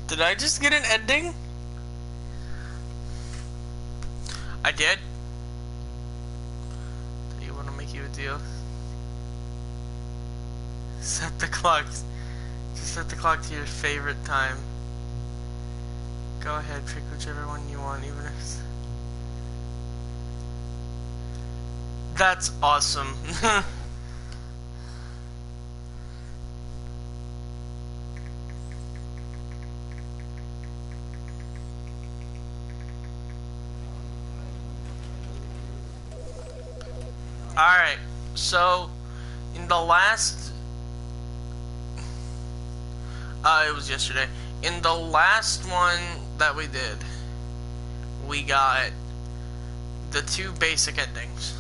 Did I just get an ending? I did. Do you want to make you a deal? Set the clock. Just set the clock to your favorite time. Go ahead, pick whichever one you want, even if it's... That's awesome. Alright, so in the last it was yesterday. In the last one that we did, we got the 2 basic endings.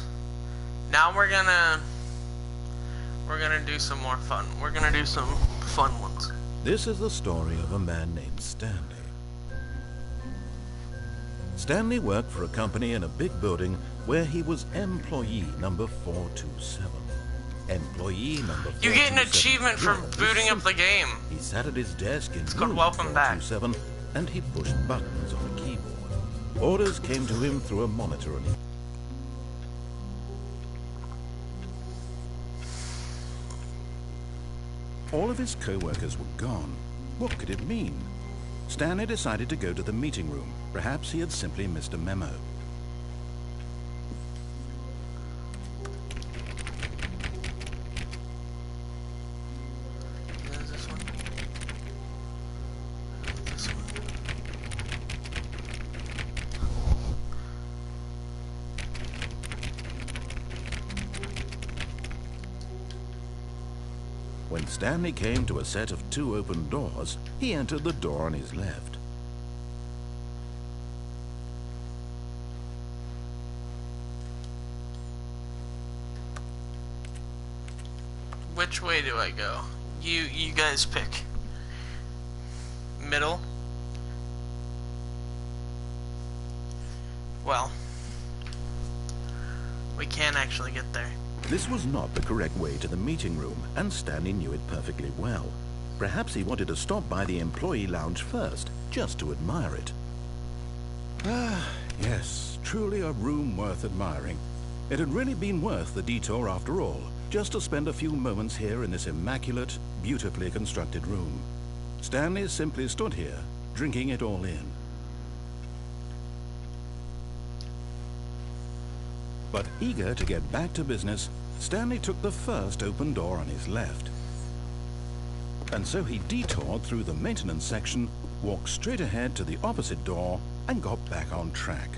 Now we're gonna do some more fun. We're gonna do some fun ones. This is the story of a man named Stanley. Stanley worked for a company in a big building where he was employee number 427. Employee number 427. You get an achievement for booting up the game. He sat at his desk in It's called room Welcome Back. 427 and he pushed buttons on a keyboard. Orders came to him through a monitor and he... All of his co-workers were gone. What could it mean? Stanley decided to go to the meeting room. Perhaps he had simply missed a memo. This one. This one. When Stanley came to a set of 2 open doors, he entered the door on his left. Which way do I go? You guys pick. Middle? Well, we can actually get there. This was not the correct way to the meeting room, and Stanley knew it perfectly well. Perhaps he wanted to stop by the employee lounge first, just to admire it. Ah, yes, truly a room worth admiring. It had really been worth the detour after all, just to spend a few moments here in this immaculate, beautifully constructed room. Stanley simply stood here, drinking it all in. But eager to get back to business, Stanley took the first open door on his left. And so he detoured through the maintenance section, walked straight ahead to the opposite door, and got back on track.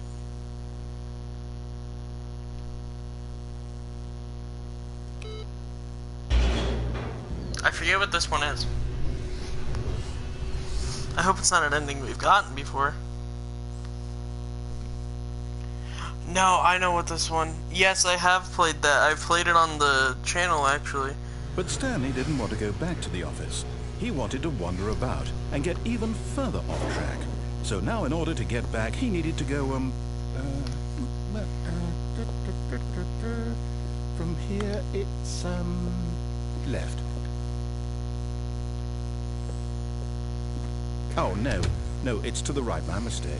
I forget what this one is. I hope it's not an ending we've gotten before. No, I know what this one... Yes, I have played that. I've played it on the channel, actually. But Stanley didn't want to go back to the office. He wanted to wander about and get even further off track. So now in order to get back, he needed to go, from here, it's, left. Oh, no. No, it's to the right. My mistake.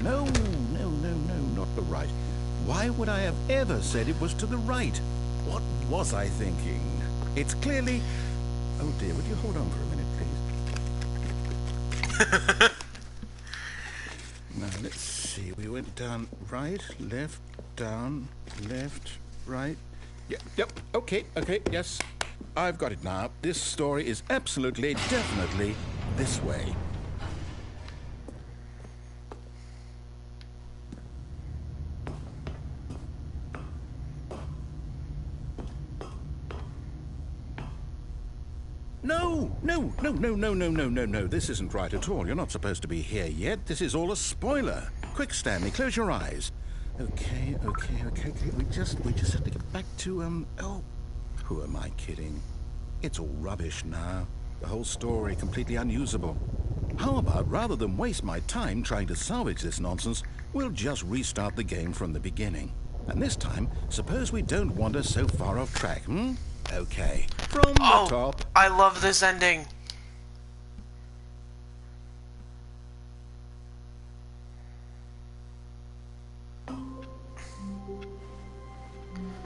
No, not the right. Why would I have ever said it was to the right? What was I thinking? It's clearly... Oh dear, would you hold on for a minute, please? Now, let's see. We went down right, left, down, left, right. Yep, okay, yes. I've got it now. This story is absolutely, definitely this way. No. This isn't right at all. You're not supposed to be here yet. This is all a spoiler. Quick, Stanley, close your eyes. Okay. We just have to get back to, oh, who am I kidding? It's all rubbish now. The whole story completely unusable. How about, rather than waste my time trying to salvage this nonsense, we'll just restart the game from the beginning. And this time, suppose we don't wander so far off track, Okay. From the top. I love this ending.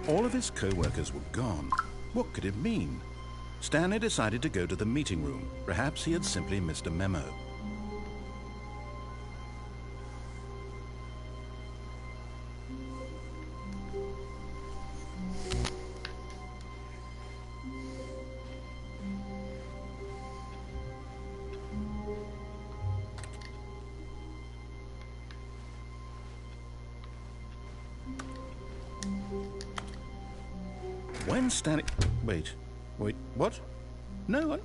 All of his co-workers were gone. What could it mean? Stanley decided to go to the meeting room. Perhaps he had simply missed a memo. When Stanley... Wait, what? No,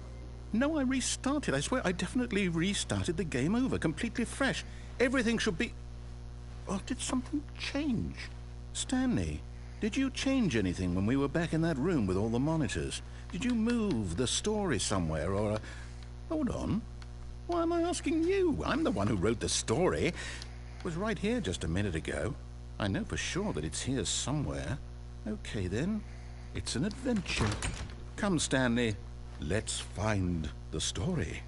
I restarted. I swear, I definitely restarted the game over, completely fresh. Everything should be... Oh, did something change? Stanley, did you change anything when we were back in that room with all the monitors? Did you move the story somewhere, or... Hold on. Why am I asking you? I'm the one who wrote the story. It was right here just a minute ago. I know for sure that it's here somewhere. Okay, then. It's an adventure. Come, Stanley. Let's find the story.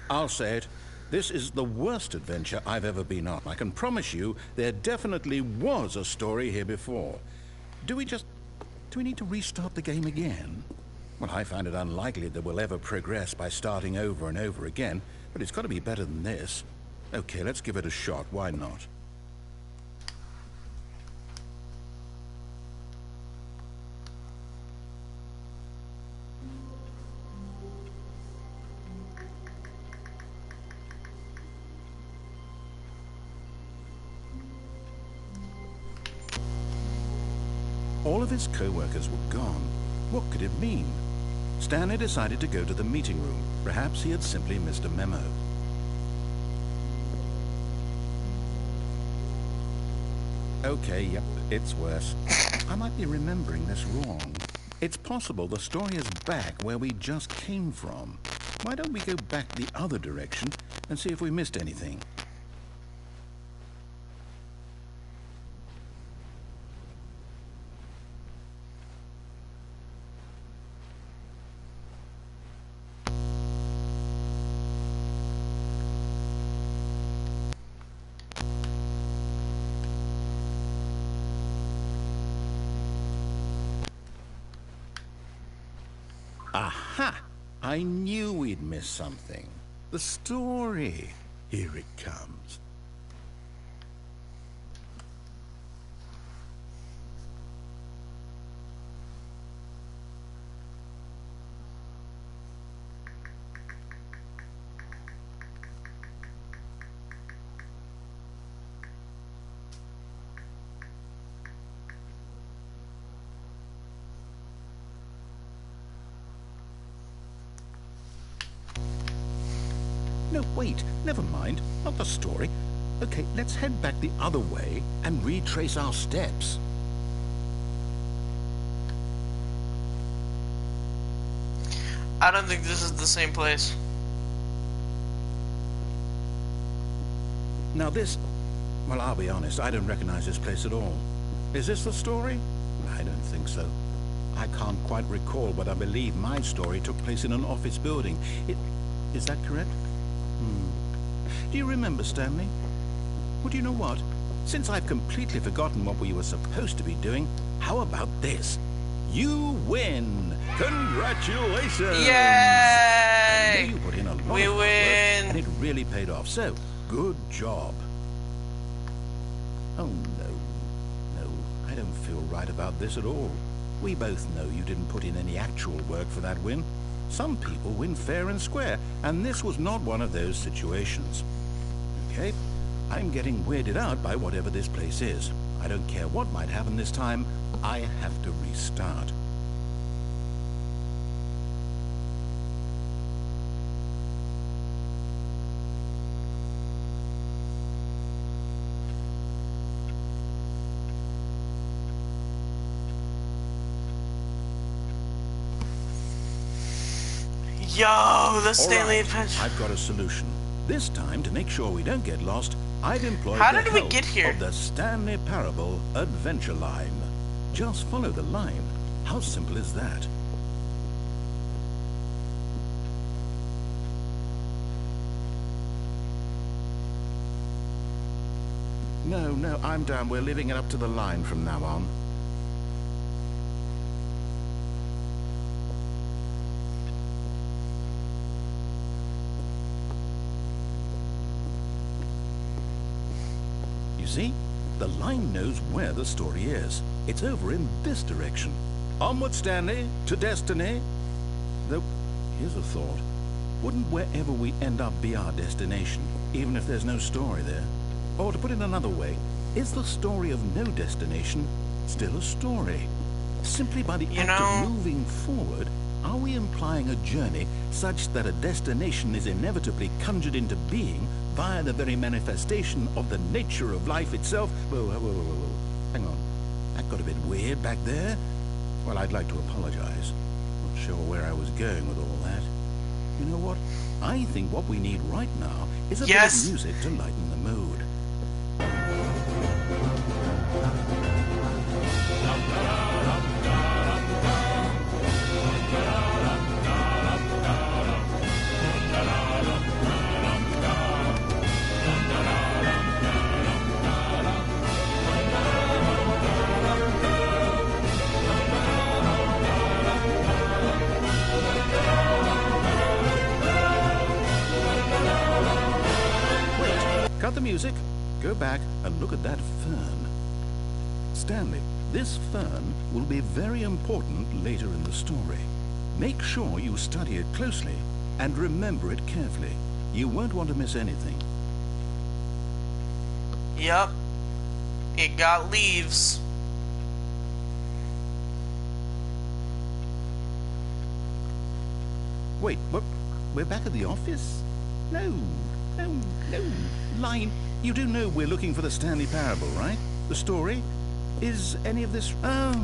I'll say it. This is the worst adventure I've ever been on. I can promise you there definitely was a story here before. Do we need to restart the game again? Well, I find it unlikely that we'll ever progress by starting over and over again, but it's got to be better than this. Okay, let's give it a shot. Why not? All of his co-workers were gone. What could it mean? Stanley decided to go to the meeting room. Perhaps he had simply missed a memo. Okay, yep, it's worse. I might be remembering this wrong. It's possible the story is back where we just came from. Why don't we go back the other direction and see if we missed anything? Aha! I knew we'd miss something. The story. Here it comes. No, wait, never mind. Not the story. Okay, let's head back the other way and retrace our steps. I don't think this is the same place. Now this... Well, I'll be honest, I don't recognize this place at all. Is this the story? I don't think so. I can't quite recall, but I believe my story took place in an office building. Is that correct? Do you remember, Stanley? Well, do you know what? Since I've completely forgotten what we were supposed to be doing, how about this? You win! Congratulations! Yay! I know you put in a lot We of hard work, win! and it really paid off. So, good job. Oh, no, I don't feel right about this at all. We both know you didn't put in any actual work for that win. Some people win fair and square, and this was not one of those situations. Okay, I'm getting weirded out by whatever this place is. I don't care what might happen this time. I have to restart. Yo, the All Stanley right, Adventure. I've got a solution. This time, to make sure we don't get lost, I've employed How the did we help get here? of the Stanley Parable Adventure Line. Just follow the line. How simple is that? No, I'm down. We're leaving it up to the line from now on. You see? The line knows where the story is. It's over in this direction. Onward, Stanley, to destiny. Though, here's a thought. Wouldn't wherever we end up be our destination, even if there's no story there? Or to put it another way, is the story of no destination still a story? Simply by the act of moving forward, are we implying a journey such that a destination is inevitably conjured into being via the very manifestation of the nature of life itself? Whoa. Hang on. That got a bit weird back there. Well, I'd like to apologize. Not sure where I was going with all that. You know what? I think what we need right now is a bit of music to lighten the mood. Cut the music, go back and look at that fern. Stanley, this fern will be very important later in the story. Make sure you study it closely and remember it carefully. You won't want to miss anything. Yep. It got leaves. Wait, what? We're back at the office? No. Line, you do know we're looking for the Stanley Parable, right? The story? Is any of this... Oh,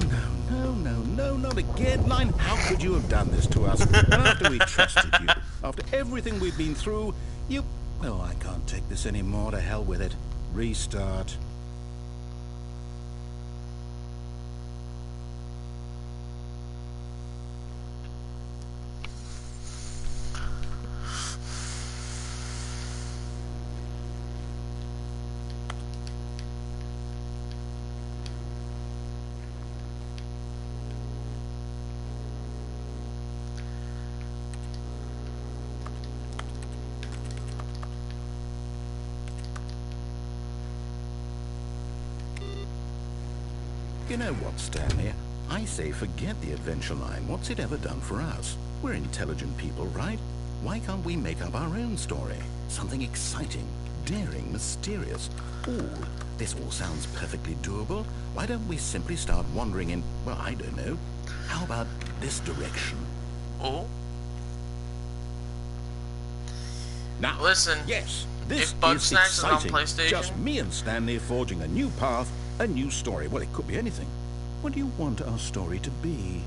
no, not again. Line, how could you have done this to us? And after we trusted you, after everything we've been through, you... Oh, I can't take this anymore. To hell with it. Restart. You know what, Stanley? I say forget the adventure line. What's it ever done for us? We're intelligent people, right? Why can't we make up our own story? Something exciting, daring, mysterious. Ooh, this all sounds perfectly doable. Why don't we simply start wandering in, well, I don't know. How about this direction? Oh? Now, listen. Yes, this if Bug is Snacks exciting. is on PlayStation, Just me and Stanley forging a new path, a new story. Well, it could be anything. What do you want our story to be?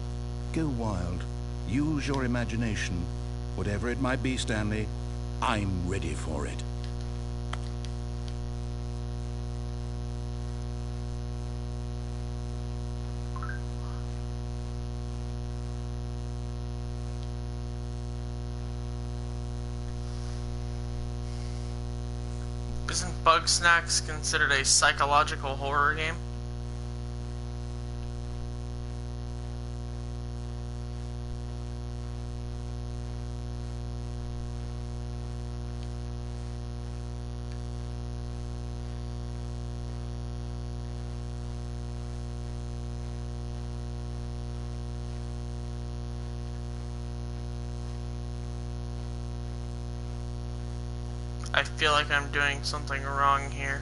Go wild. Use your imagination. Whatever it might be, Stanley, I'm ready for it. Isn't Bug Snacks considered a psychological horror game? I feel like I'm doing something wrong here.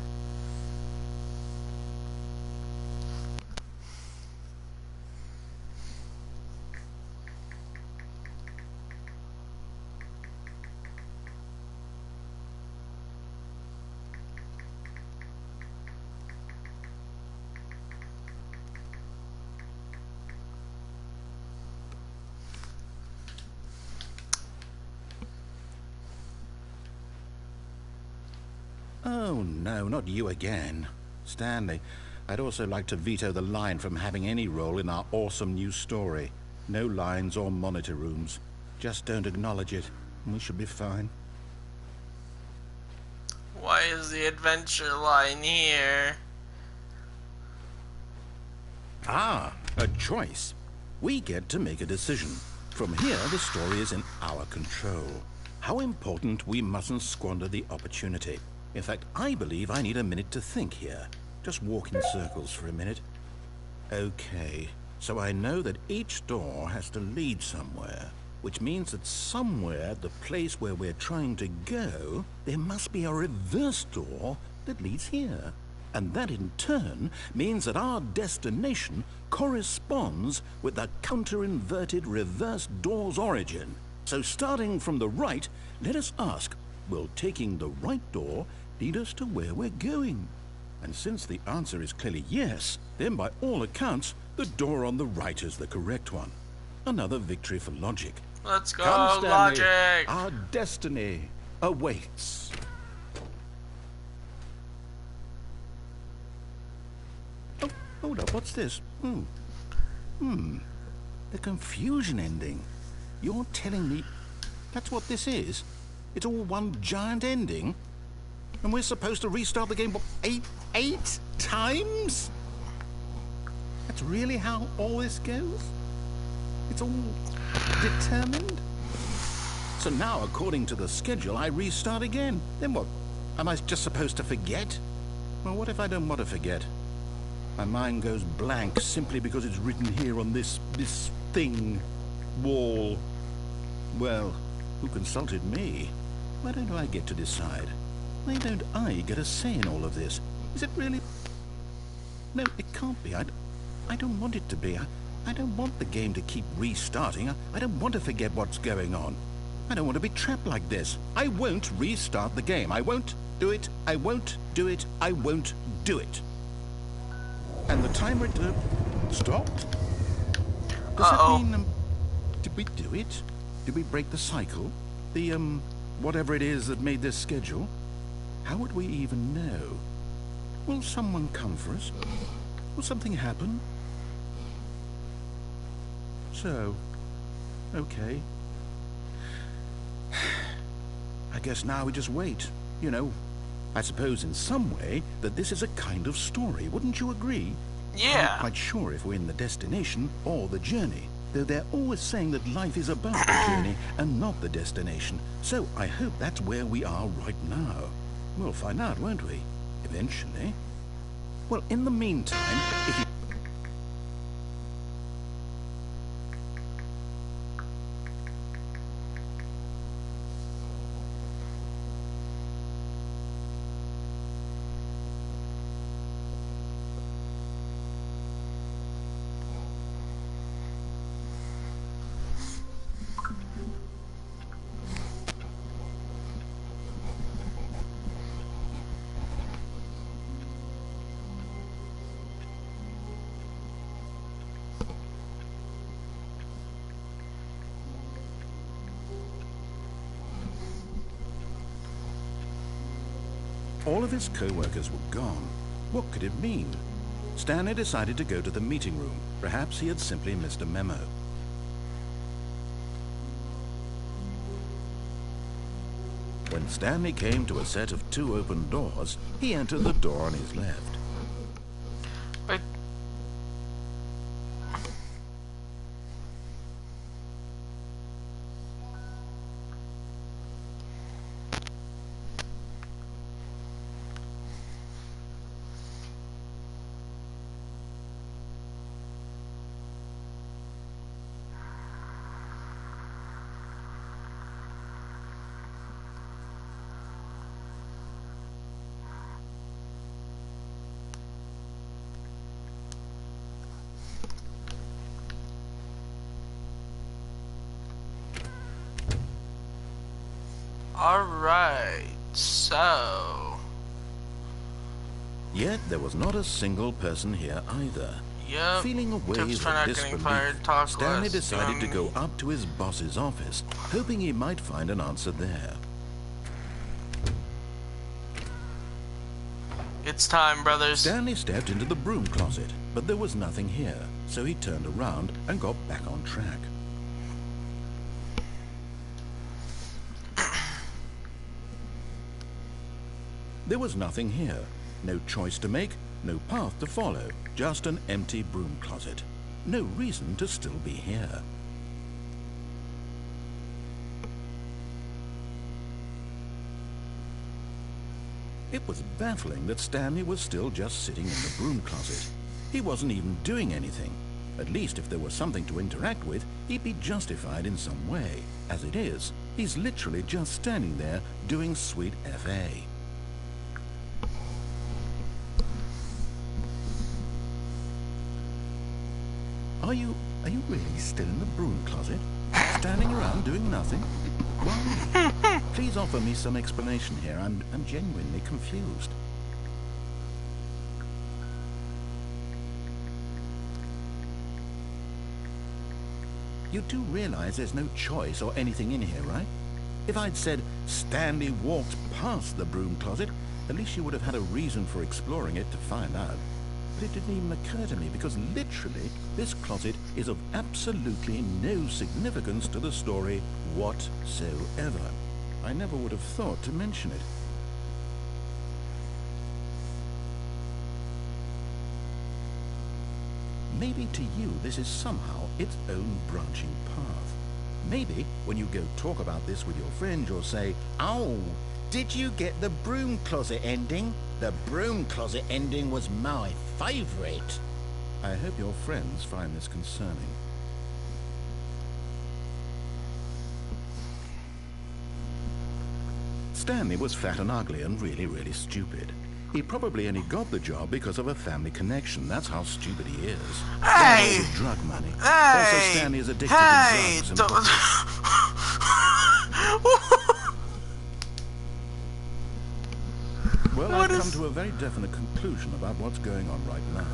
Oh, no, not you again. Stanley, I'd also like to veto the line from having any role in our awesome new story. No lines or monitor rooms. Just don't acknowledge it, and we should be fine. Why is the adventure line here? Ah, a choice. We get to make a decision. From here, the story is in our control. How important we mustn't squander the opportunity. In fact, I believe I need a minute to think here. Just walk in circles for a minute. Okay, so I know that each door has to lead somewhere, which means that somewhere at the place where we're trying to go, there must be a reverse door that leads here. And that in turn means that our destination corresponds with the counter-inverted reverse door's origin. So starting from the right, let us ask, will taking the right door lead us to where we're going? And since the answer is clearly yes, then by all accounts, the door on the right is the correct one. Another victory for logic. Let's go, Come, Stanley. logic! Our destiny awaits. Oh, hold up, what's this? The confusion ending. You're telling me that's what this is? It's all one giant ending? And we're supposed to restart the game, what, eight times? That's really how all this goes? It's all determined? So now, according to the schedule, I restart again. Then what? Am I just supposed to forget? Well, what if I don't want to forget? My mind goes blank simply because it's written here on this thing, wall. Well, who consulted me? Why don't I get to decide? Why don't I get a say in all of this? Is it really? No, it can't be. I don't want it to be. I don't want the game to keep restarting. I don't want to forget what's going on. I don't want to be trapped like this. I won't restart the game. I won't do it. I won't do it. I won't do it. And the timer stopped? Does that mean, did we do it? Did we break the cycle? The, whatever it is that made this schedule? How would we even know? Will someone come for us? Will something happen? So, okay. I guess now we just wait, you know. I suppose in some way that this is a kind of story, wouldn't you agree? Yeah. I'm not quite sure if we're in the destination or the journey, though they're always saying that life is about the journey and not the destination. So I hope that's where we are right now. We'll find out, won't we? Eventually. Well, in the meantime, if you... All of his co-workers were gone. What could it mean? Stanley decided to go to the meeting room. Perhaps he had simply missed a memo. When Stanley came to a set of 2 open doors, he entered the door on his left. But alright, so... Yet there was not a single person here either. Yep. Feeling a wave Tips for of not getting disbelief, fired, talk Stanley less, decided to go up to his boss's office, hoping he might find an answer there. It's time, brothers. Stanley stepped into the broom closet, but there was nothing here, so he turned around and got back on track. There was nothing here. No choice to make, no path to follow, just an empty broom closet. No reason to still be here. It was baffling that Stanley was still just sitting in the broom closet. He wasn't even doing anything. At least if there was something to interact with, he'd be justified in some way. As it is, he's literally just standing there doing sweet FA. Are you really still in the broom closet? Standing around doing nothing? Why? Please offer me some explanation here. I'm genuinely confused. You do realize there's no choice or anything in here, right? If I'd said Stanley walked past the broom closet, at least you would have had a reason for exploring it to find out. But it didn't even occur to me because literally this closet is of absolutely no significance to the story whatsoever. I never would have thought to mention it. Maybe to you this is somehow its own branching path. Maybe when you go talk about this with your friends you'll say, "Oh, did you get the broom closet ending? The broom closet ending was my favorite." I hope your friends find this concerning. Stanley was fat and ugly and really stupid. He probably only got the job because of a family connection. That's how stupid he is. Hey! Drug money. Hey! Also, Stanley is addicted to drugs and... Well, I've come to a very definite conclusion about what's going on right now.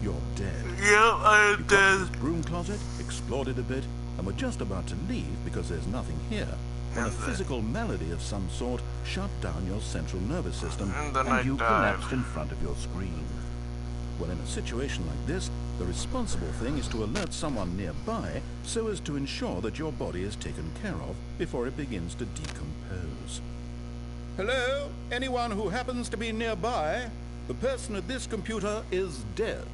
You're dead. Yeah, I'm dead. You got this broom closet, explored it a bit, and were just about to leave because there's nothing here. When a physical malady of some sort shut down your central nervous system, and you collapsed in front of your screen. Well, in a situation like this, the responsible thing is to alert someone nearby so as to ensure that your body is taken care of before it begins to decompose. Hello? Anyone who happens to be nearby? The person at this computer is dead.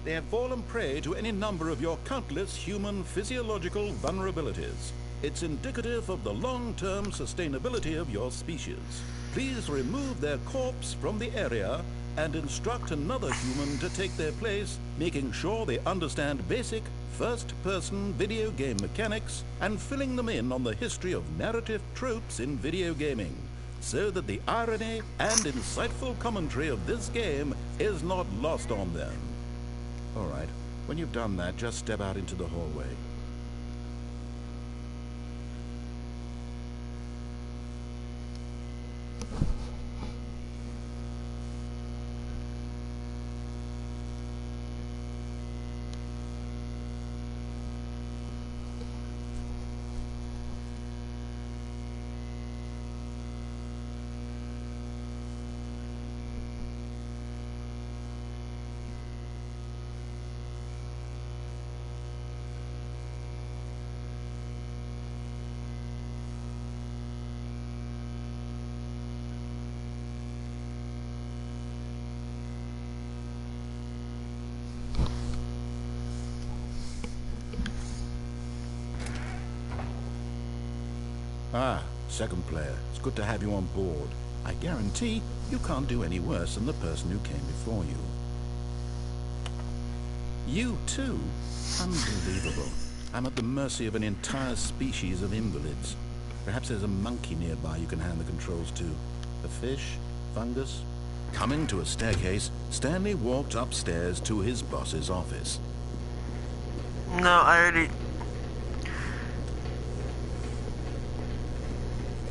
They have fallen prey to any number of your countless human physiological vulnerabilities. It's indicative of the long-term sustainability of your species. Please remove their corpse from the area and instruct another human to take their place, making sure they understand basic first-person video game mechanics and filling them in on the history of narrative tropes in video gaming, so that the irony and insightful commentary of this game is not lost on them. All right, when you've done that, just step out into the hallway. Ah, second player. It's good to have you on board. I guarantee you can't do any worse than the person who came before you. You too? Unbelievable. I'm at the mercy of an entire species of invalids. Perhaps there's a monkey nearby you can hand the controls to. A fish? Fungus? Coming to a staircase, Stanley walked upstairs to his boss's office. No, I already...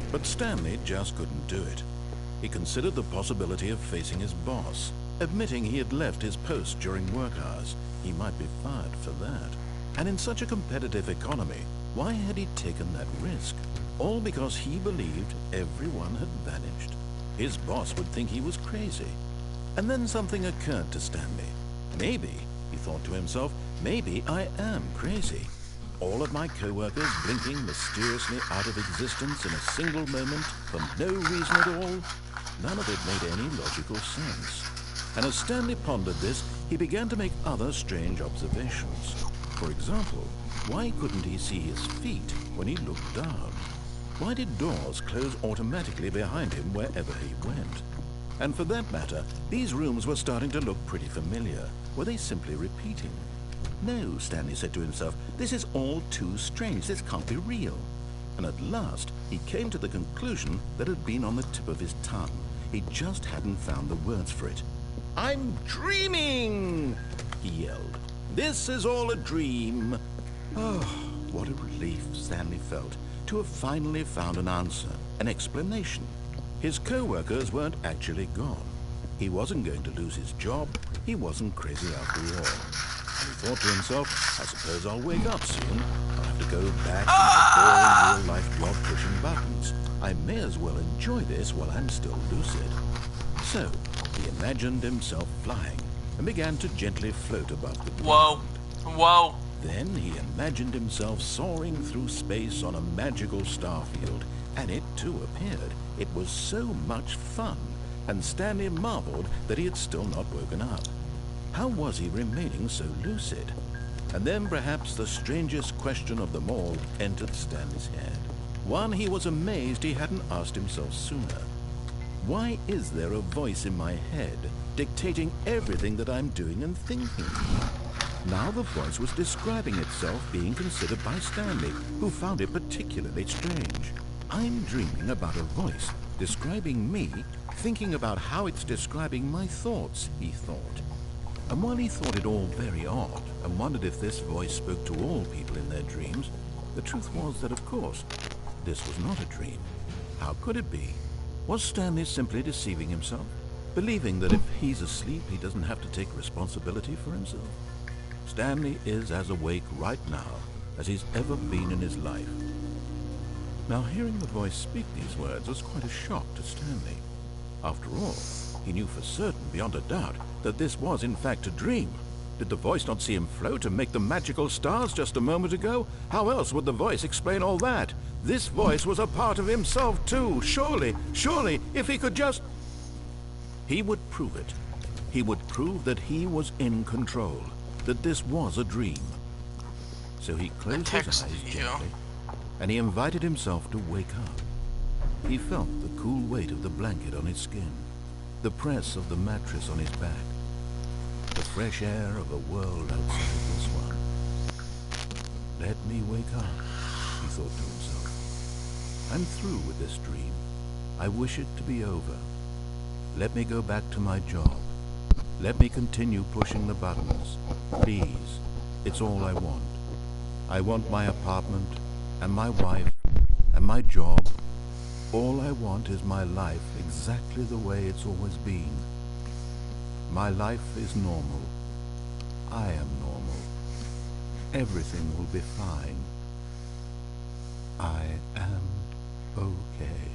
But Stanley just couldn't do it. He considered the possibility of facing his boss, admitting he had left his post during work hours. He might be fired for that. And in such a competitive economy, why had he taken that risk? All because he believed everyone had vanished. His boss would think he was crazy. And then something occurred to Stanley. Maybe, he thought to himself, maybe I am crazy. All of my co-workers blinking mysteriously out of existence in a single moment for no reason at all. None of it made any logical sense. And as Stanley pondered this, he began to make other strange observations. For example, why couldn't he see his feet when he looked down? Why did doors close automatically behind him wherever he went? And for that matter, these rooms were starting to look pretty familiar. Were they simply repeating? No, Stanley said to himself, this is all too strange. This can't be real. And at last, he came to the conclusion that had been on the tip of his tongue. He just hadn't found the words for it. "I'm dreaming!" he yelled. "This is all a dream." Oh, what a relief Stanley felt to have finally found an answer, an explanation. His co-workers weren't actually gone. He wasn't going to lose his job. He wasn't crazy after all. And he thought to himself, I suppose I'll wake up soon. I'll have to go back to my boring real-life job pushing buttons. I may as well enjoy this while I'm still lucid. So, he imagined himself flying and began to gently float above the ground. Whoa. Then he imagined himself soaring through space on a magical starfield, and it too appeared. It was so much fun, and Stanley marveled that he had still not woken up. How was he remaining so lucid? And then perhaps the strangest question of them all entered Stanley's head. One he was amazed he hadn't asked himself sooner. Why is there a voice in my head dictating everything that I'm doing and thinking? Now the voice was describing itself being considered by Stanley, who found it particularly strange. I'm dreaming about a voice describing me, thinking about how it's describing my thoughts, he thought. And while he thought it all very odd and wondered if this voice spoke to all people in their dreams, the truth was that, of course, this was not a dream. How could it be? Was Stanley simply deceiving himself, believing that if he's asleep, he doesn't have to take responsibility for himself? Stanley is as awake right now as he's ever been in his life. Now, hearing the voice speak these words was quite a shock to Stanley. After all, he knew for certain, beyond a doubt, that this was in fact a dream. Did the voice not see him float and make the magical stars just a moment ago? How else would the voice explain all that? This voice was a part of himself too. Surely, if he could just... He would prove it. He would prove that he was in control, that this was a dream. So he closed his eyes gently, and he invited himself to wake up. He felt the cool weight of the blanket on his skin, the press of the mattress on his back, the fresh air of a world outside this one. Let me wake up, he thought to himself. I'm through with this dream. I wish it to be over. Let me go back to my job. Let me continue pushing the buttons. Please, it's all I want. I want my apartment, and my wife, and my job. All I want is my life exactly the way it's always been. My life is normal. I am normal. Everything will be fine. I am okay.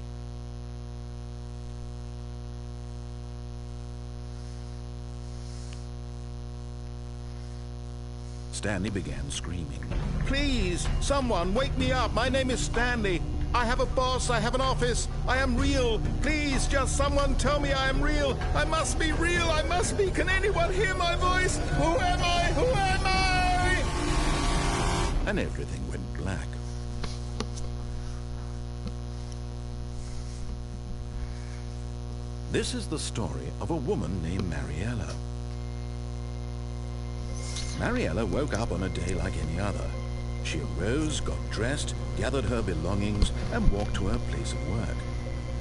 Stanley began screaming. Please, someone, wake me up. My name is Stanley. I have a boss. I have an office. I am real. Please, just someone tell me I am real. I must be real. I must be. Can anyone hear my voice? Who am I? Who am I? And everything went black. This is the story of a woman named Mariella. Mariella woke up on a day like any other. She arose, got dressed, gathered her belongings, and walked to her place of work.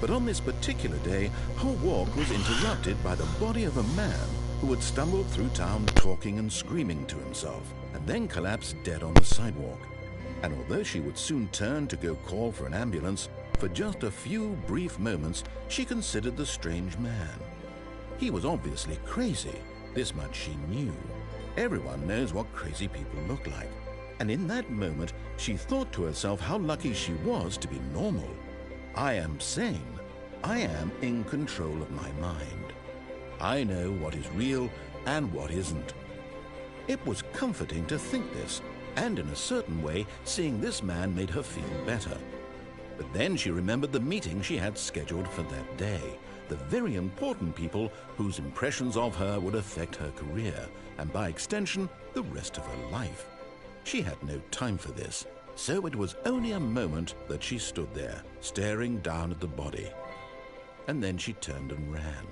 But on this particular day, her walk was interrupted by the body of a man who had stumbled through town talking and screaming to himself, and then collapsed dead on the sidewalk. And although she would soon turn to go call for an ambulance, for just a few brief moments, she considered the strange man. He was obviously crazy. This much she knew. Everyone knows what crazy people look like. And in that moment, she thought to herself how lucky she was to be normal. I am sane. I am in control of my mind. I know what is real and what isn't. It was comforting to think this, and in a certain way, seeing this man made her feel better. But then she remembered the meeting she had scheduled for that day, the very important people whose impressions of her would affect her career, and by extension, the rest of her life. She had no time for this, so it was only a moment that she stood there, staring down at the body. And then she turned and ran.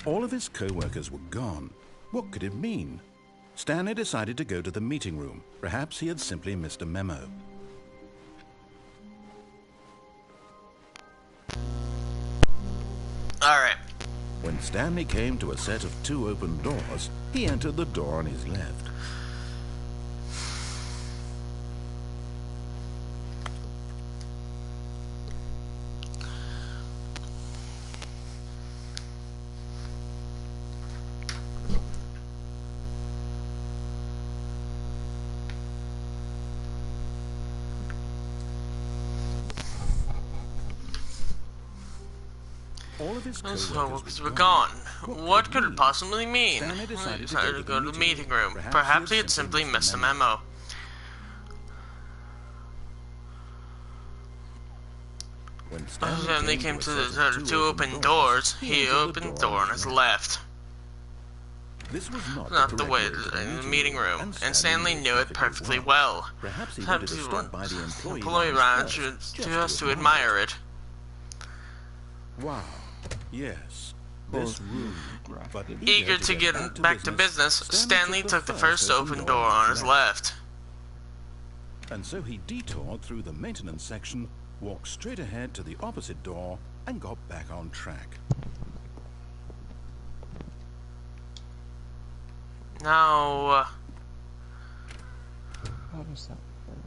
All of his co-workers were gone. What could it mean? Stanley decided to go to the meeting room. Perhaps he had simply missed a memo. Alright. When Stanley came to a set of 2 open doors, he entered the door on his left. All of his co-workers were gone. What could it possibly mean? Stanley He decided decided to go to the meeting room. Perhaps he had simply missed a memo. When Stanley came to the set of 2 open doors, he opened the door on his left. This was Not the way in the meeting room, and Stanley knew it perfectly well. Perhaps he wanted to stop by the employee lounge just to admire it. Wow. Yes. This room. But Eager to get back to business, Stanley took the first open door on his left. And so he detoured through the maintenance section, walked straight ahead to the opposite door, and got back on track. Now, How does that work?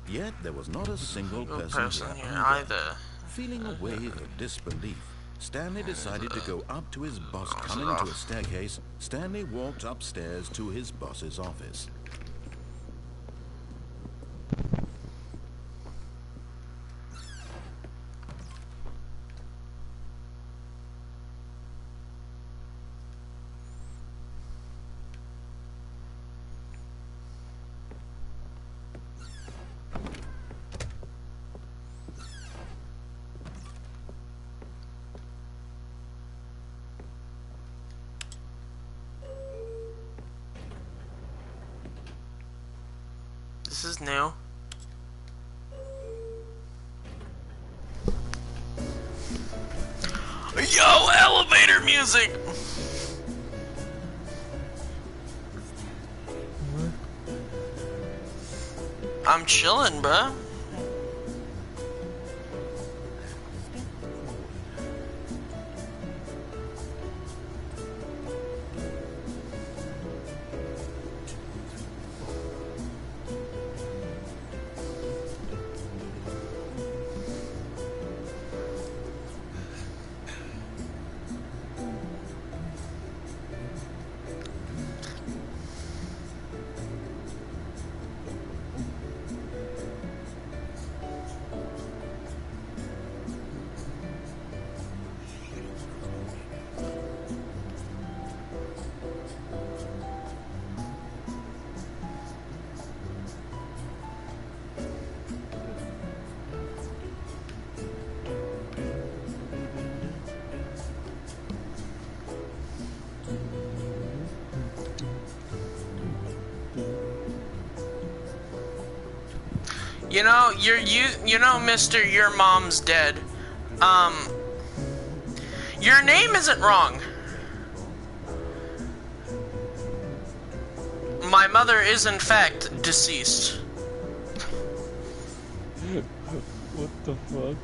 Yet there was not a single person here here either. Feeling a wave of disbelief, Stanley decided to go up to his boss. Coming into a staircase, Stanley walked upstairs to his boss's office. This is new. Yo, elevator music! I'm chilling, bruh. You know, you know, Mister, your mom's dead. Your name isn't wrong. My mother is in fact deceased. What the fuck?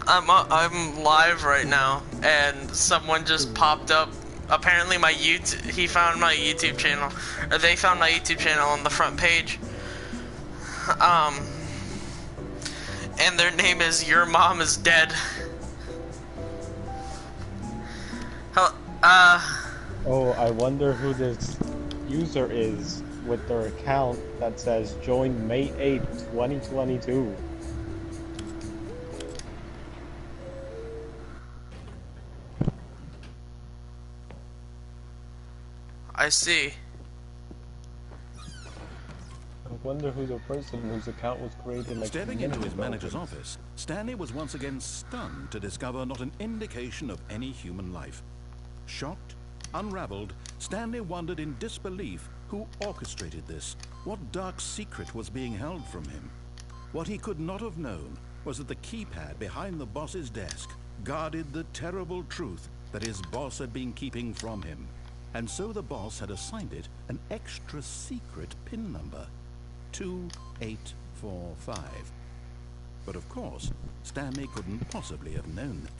I'm live right now, and someone just popped up. Apparently, he found my YouTube channel, or they found my YouTube channel on the front page. And their name is Your Mom is Dead. Oh, I wonder who this user is with their account that says join May 8th, 2022. I see. I wonder who the person whose account was created like Stepping into his manager's office, Stanley was once again stunned to discover not an indication of any human life. Shocked, unraveled, Stanley wondered in disbelief who orchestrated this, what dark secret was being held from him. What he could not have known was that the keypad behind the boss's desk guarded the terrible truth that his boss had been keeping from him. And so the boss had assigned it an extra secret PIN number, 2845. But of course, Stanley couldn't possibly have known that.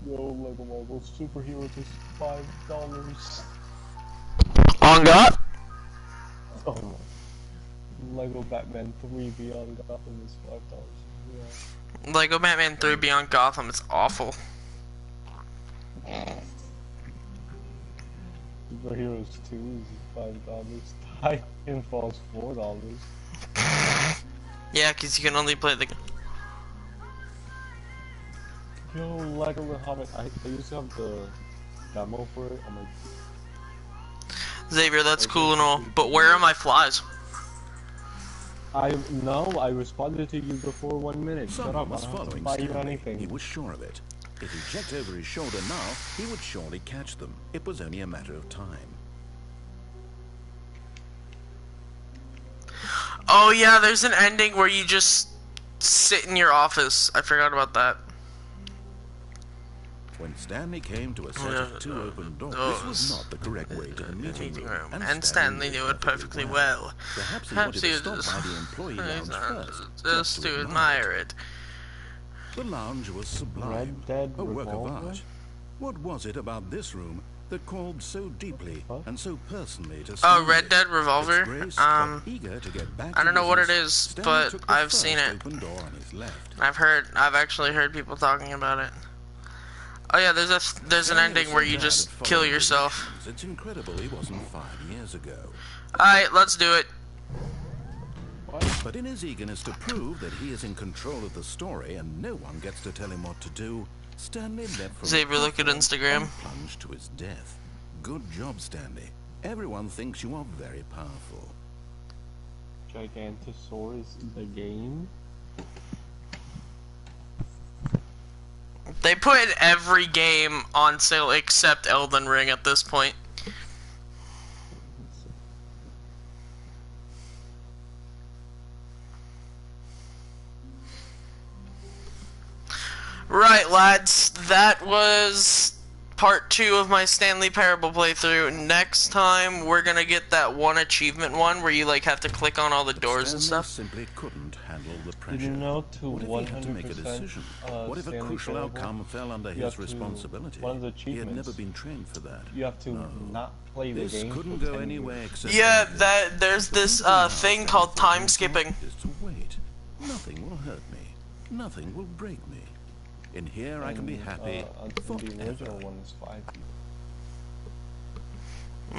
Yo, Lego Marvel Superhero is $5. On God? Oh my. Lego Batman 3 Beyond Gotham is $5. Yeah. Lego Batman 3 Beyond Gotham is awful. Superheroes 2 is $5. Titanfall's $4. Yeah, because you can only play the... Yo, Lego the Hobbit. I used to have the demo for it. I'm like, Xavier, that's cool and all, but where are my flies? I responded to you before 1 minute. Shut up, Was I don't have to following buy you Stanley. anything. He was sure of it. If he checked over his shoulder now, he would surely catch them. It was only a matter of time. Oh yeah, there's an ending where you just sit in your office. I forgot about that. When Stanley came to a set of two open doors, this was not the correct way to the meeting room. And Stanley knew it perfectly well. Perhaps he wanted to stop by the employee lounge first, just to admire it. The lounge was sublime, Red Dead a work of Revolver? art. What was it about this room that called so deeply and so personally to Oh, Stanley? Red Dead Revolver? Its grace, but eager to get back I don't to know what it business, is, Stanley but took the I've first seen it. open door on his left. I've actually heard people talking about it. Oh yeah, there's an Stanley ending was where so you bad just at kill following yourself. directions, it's incredible he wasn't 5 years ago. Alright, let's do it. But in his eagerness to prove that he is in control of the story and no one gets to tell him what to do, Stanley left from Xavier, the look at platform Instagram. and plunged to his death. Good job, Stanley. Everyone thinks you are very powerful. Gigantosaurus the game? They put every game on sale except Elden Ring at this point. Right, lads, that was part 2 of my Stanley Parable playthrough. Next time, we're gonna get that one achievement one where you like have to click on all the doors and Stanley stuff. simply couldn't handle the pressure. Did you know to What if he had to make a 100% decision? What if a Stanley crucial Parable, outcome fell under you his have to- responsibility? one of the He had never achievements, been trained for that. you have to No. not play the This game couldn't for go 10 anywhere years. except Yeah, badly. there's this The only thing thing called I time can skipping. do Is to wait. Nothing will hurt me. Nothing will break me. In here I can be happy The original forever. one is 5 people.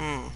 Hmm.